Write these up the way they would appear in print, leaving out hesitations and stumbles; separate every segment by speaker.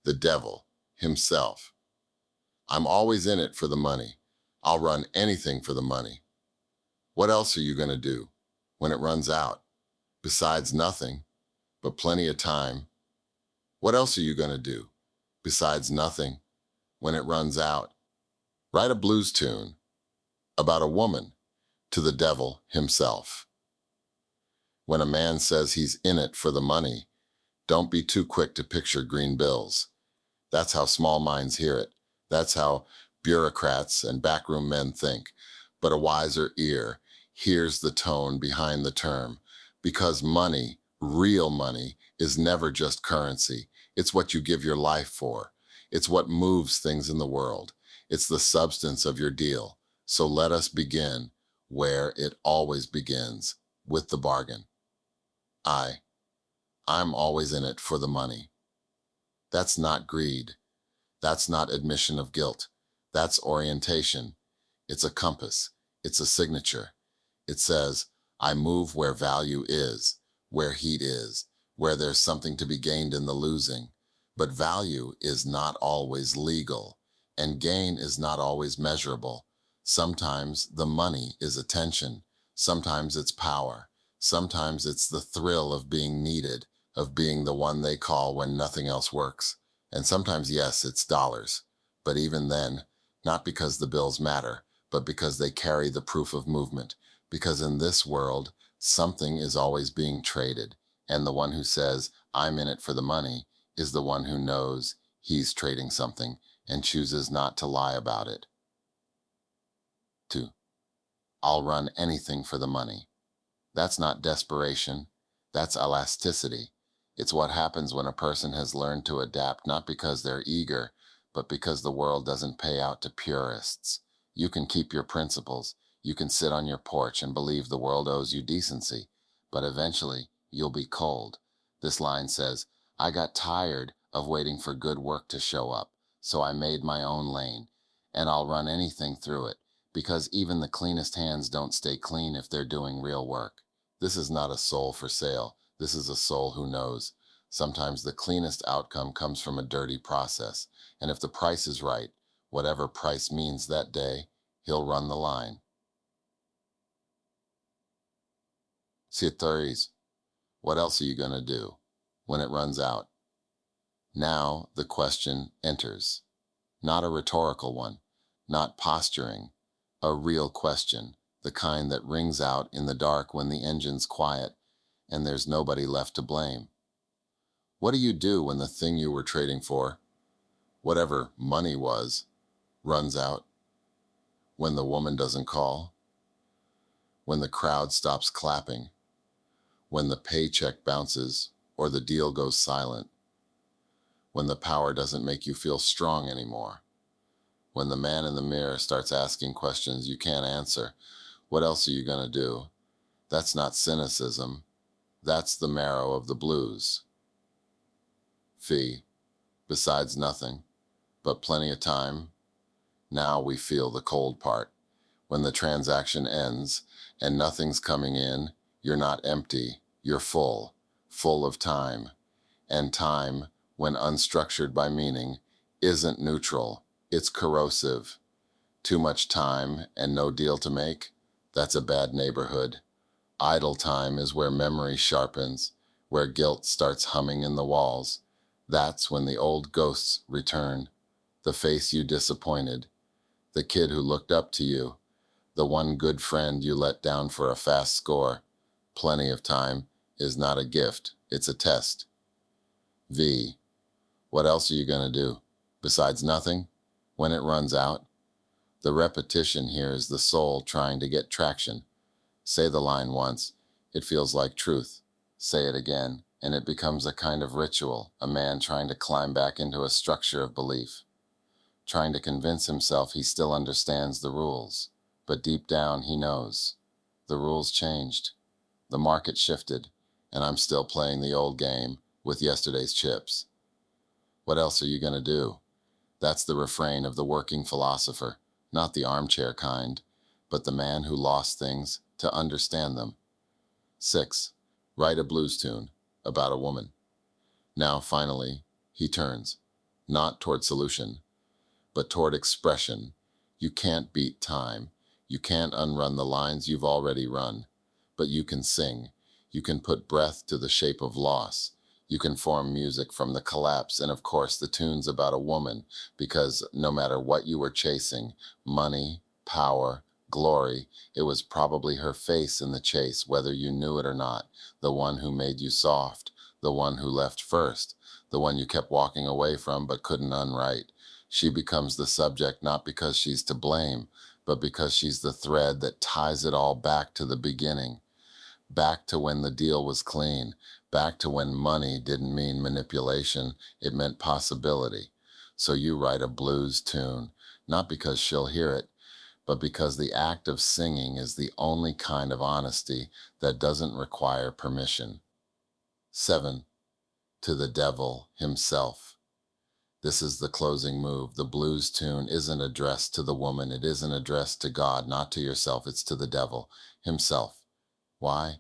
Speaker 1: the devil himself. I'm always in it for the money. I'll run anything for the money. What else are you going to do when it runs out? Besides nothing, but plenty of time. What else are you going to do besides nothing when it runs out? Write a blues tune about a woman to the devil himself. When a man says he's in it for the money, don't be too quick to picture green bills. That's how small minds hear it. That's how bureaucrats and backroom men think. But a wiser ear hears the tone behind the term, because money, real money, is never just currency. It's what you give your life for. It's what moves things in the world. It's the substance of your deal. So let us begin where it always begins, with the bargain. I'm always in it for the money. That's not greed. That's not admission of guilt. That's orientation. It's a compass. It's a signature. It says, I move where value is, where heat is, where there's something to be gained in the losing. But value is not always legal, and gain is not always measurable. Sometimes the money is attention. Sometimes it's power. Sometimes it's the thrill of being needed, of being the one they call when nothing else works. And sometimes, yes, it's dollars. But even then, not because the bills matter, but because they carry the proof of movement. Because in this world, something is always being traded. And the one who says, I'm in it for the money, is the one who knows he's trading something and chooses not to lie about it. 2. I'll run anything for the money. That's not desperation. That's elasticity. It's what happens when a person has learned to adapt, not because they're eager, but because the world doesn't pay out to purists. You can keep your principles. You can sit on your porch and believe the world owes you decency, but eventually you'll be cold. This line says, I got tired of waiting for good work to show up, so I made my own lane, and I'll run anything through it, because even the cleanest hands don't stay clean if they're doing real work. This is not a soul for sale. This is a soul who knows. Sometimes the cleanest outcome comes from a dirty process, and if the price is right, whatever price means that day, he'll run the line. Sitaris, what else are you going to do when it runs out? Now the question enters. Not a rhetorical one, not posturing, a real question, the kind that rings out in the dark when the engine's quiet and there's nobody left to blame. What do you do when the thing you were trading for, whatever money was, runs out? When the woman doesn't call? When the crowd stops clapping? When the paycheck bounces or the deal goes silent? When the power doesn't make you feel strong anymore? When the man in the mirror starts asking questions you can't answer? What else are you going to do? That's not cynicism. That's the marrow of the blues. Fee, besides nothing, but plenty of time. Now we feel the cold part. When the transaction ends and nothing's coming in, you're not empty, you're full, full of time. And time, when unstructured by meaning, isn't neutral, it's corrosive. Too much time and no deal to make? That's a bad neighborhood. Idle time is where memory sharpens, where guilt starts humming in the walls. That's when the old ghosts return. The face you disappointed, the kid who looked up to you, the one good friend you let down for a fast score. Plenty of time is not a gift, it's a test. V, what else are you going to do? Besides nothing? When it runs out? The repetition here is the soul trying to get traction. Say the line once, it feels like truth. Say it again, and it becomes a kind of ritual, a man trying to climb back into a structure of belief, trying to convince himself he still understands the rules. But deep down, he knows. The rules changed. The market shifted, and I'm still playing the old game with yesterday's chips. What else are you going to do? That's the refrain of the working philosopher, not the armchair kind, but the man who lost things to understand them. 6. Write a blues tune about a woman. Now, finally, he turns. not toward solution, but toward expression. You can't beat time. You can't unrun the lines you've already run. But you can sing. You can put breath to the shape of loss. You can form music from the collapse, and of course the tune's about a woman, because no matter what you were chasing, money, power, glory, it was probably her face in the chase, whether you knew it or not, the one who made you soft, the one who left first, the one you kept walking away from but couldn't unwrite. She becomes the subject not because she's to blame, but because she's the thread that ties it all back to the beginning, back to when the deal was clean, back to when money didn't mean manipulation, it meant possibility. So you write a blues tune, not because she'll hear it, but because the act of singing is the only kind of honesty that doesn't require permission. 7. To the devil himself. This is the closing move. The blues tune isn't addressed to the woman. It isn't addressed to God, not to yourself. It's to the devil himself. Why?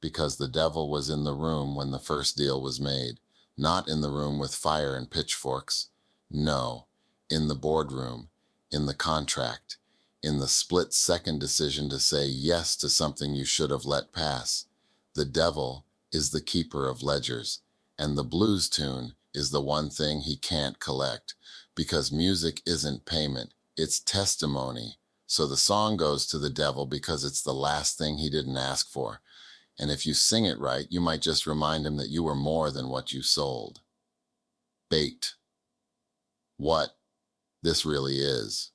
Speaker 1: Because the devil was in the room when the first deal was made, not in the room with fire and pitchforks. No, in the boardroom, in the contract, in the split-second decision to say yes to something you should have let pass. The devil is the keeper of ledgers, and the blues tune is the one thing he can't collect, because music isn't payment, it's testimony. So the song goes to the devil because it's the last thing he didn't ask for. And if you sing it right, you might just remind him that you were more than what you sold. Baked. What this really is.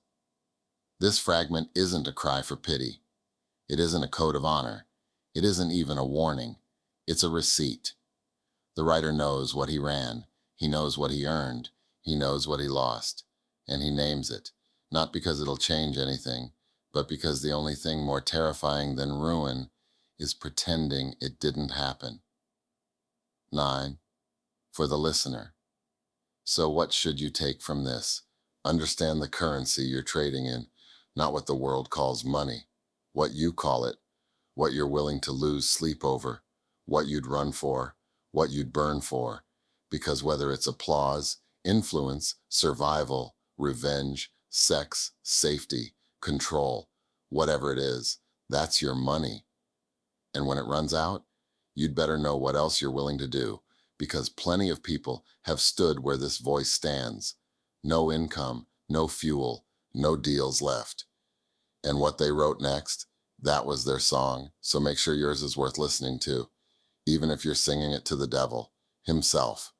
Speaker 1: This fragment isn't a cry for pity. It isn't a code of honor. It isn't even a warning. It's a receipt. The writer knows what he ran. He knows what he earned. He knows what he lost. And he names it, not because it'll change anything, but because the only thing more terrifying than ruin is pretending it didn't happen. 9. For the listener. So what should you take from this? Understand the currency you're trading in, not what the world calls money, what you call it, what you're willing to lose sleep over, what you'd run for, what you'd burn for. Because whether it's applause, influence, survival, revenge, sex, safety, control, whatever it is, that's your money. And when it runs out, you'd better know what else you're willing to do, because plenty of people have stood where this voice stands. No income, no fuel, no deals left. And what they wrote next, that was their song, so make sure yours is worth listening to, even if you're singing it to the devil himself.